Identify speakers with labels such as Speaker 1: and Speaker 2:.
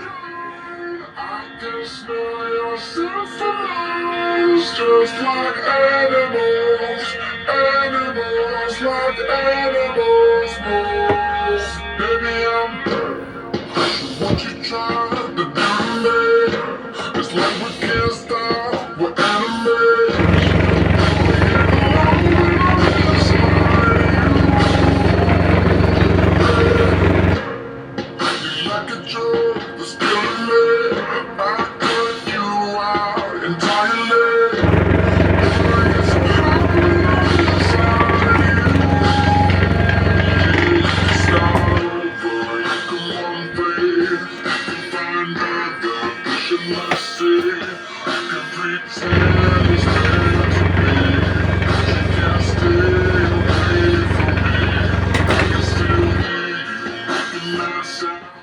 Speaker 1: I can smell your senses, just like animals, animals like animals move. Baby, I'm what you trying to do to me. It's like we can't stop, we're enemies. Like a drug that's killing me. I cut you out entirely. It's happening inside you. Start over, you can one face. You can find other vision I see. I can pretend it's meant to be. You can't stay away from me. I can still hear you making that sound.